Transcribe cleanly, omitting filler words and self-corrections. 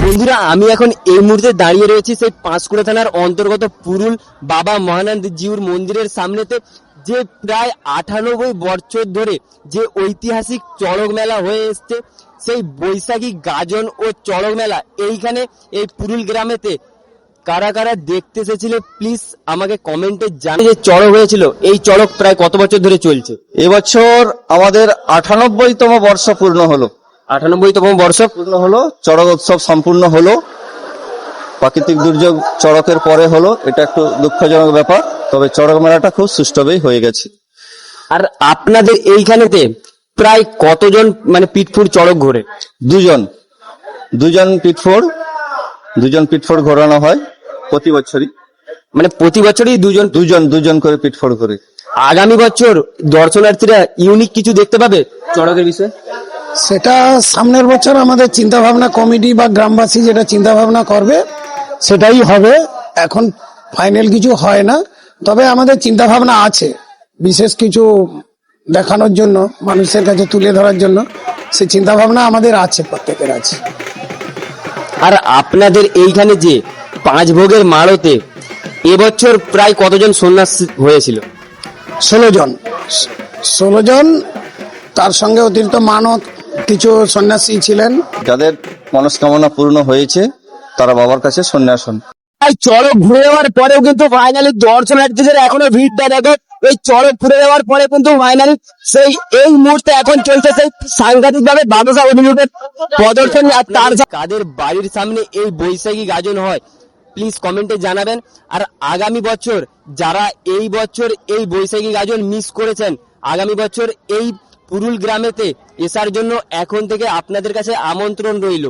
বন্ধুরা, আমি এখন এই মুহূর্তে দাঁড়িয়ে রয়েছি সেই পাঁশকুড়া থানার অন্তর্গত পুরুল বাবা মহানন্দ জিউর মন্দিরের সামনেতে, যে প্রায় 98 বছর ধরে যে ঐতিহাসিক চড়ক মেলা হয়ে এসছে, সেই বৈশাখী গাজন ও চড়ক মেলা এইখানে এই পুরুল গ্রামেতে কারা কারা দেখতে এসেছিল প্লিজ আমাকে কমেন্টে জানিয়ে। যে চড়ক হয়েছিল, এই চড়ক প্রায় কত বছর ধরে চলছে? এবছর আমাদের 98তম বর্ষ পূর্ণ হলো। 98তম বর্ষ পূর্ণ হলো, চড়ক উৎসব সম্পূর্ণ হলো। প্রাকৃতিক দুর্যোগ চড়কের পরে হলো, এটা একটু দুঃখজনক ব্যাপার, তবে চড়ক মেলাটা খুব সুষ্ঠুভাবেই হয়ে গেছে। আর আপনাদের এইখানেতে প্রায় কতজন মানে পিঠপুর চড়ক ঘোরে? দুজন পিঠফোড় ঘোরানো হয় প্রতি বছরই। মানে প্রতি বছরই দুজন করে পিঠফোড় করে। আগামী বছর দর্শনার্থীরা ইউনিক কিছু দেখতে পাবে চড়কের বিষয়ে? সেটা সামনের বছর আমাদের চিন্তা ভাবনা, কমিটি বা গ্রামবাসী যেটা চিন্তা ভাবনা করবে সেটাই হবে। এখন ফাইনাল কিছু হয় না, তবে আমাদের চিন্তা ভাবনা আছে বিশেষ কিছু দেখানোর জন্য, মানুষের কাছে তুলে ধরার জন্য। সে চিন্তা ভাবনা আমাদের আছে, প্রত্যেকের আছে। আর আপনাদের এইখানে যে 5 ভোগের মাড়তে এবছর প্রায় কতজন সন্ন্যাস হয়েছিল? 16 জন, তার সঙ্গে অতিরিক্ত মানত কিছু সন্ন্যাসী ছিলেন। যাদের মনস্কামনা পূর্ণ হয়েছে তারা বাবার কাছে সন্ন্যাস হন। চড়ক ঘুরে যাওয়ার পরেও কিন্তু ফাইনালি দর্শনার্থীদের এখনো ভিড়টা দেখো। এই চড়ক ঘুরে যাওয়ার পরে কিন্তু ফাইনালি সেই এই মুহূর্তে এখন চলছে সেই সাংঘাতিক ভাবে বাদশা অভিনূটের প্রদর্শন। আর তার কাদের বাড়ির সামনে এই বৈশাখী গাজন হয় প্লিজ কমেন্টে জানাবেন। আর আগামী বছর যারা এই বছর এই বৈশাখী গাজন মিস করেছেন, আগামী বছর এই পুরুল গ্রামেতে আসার জন্য এখন থেকে আপনাদের কাছে আমন্ত্রণ রইল।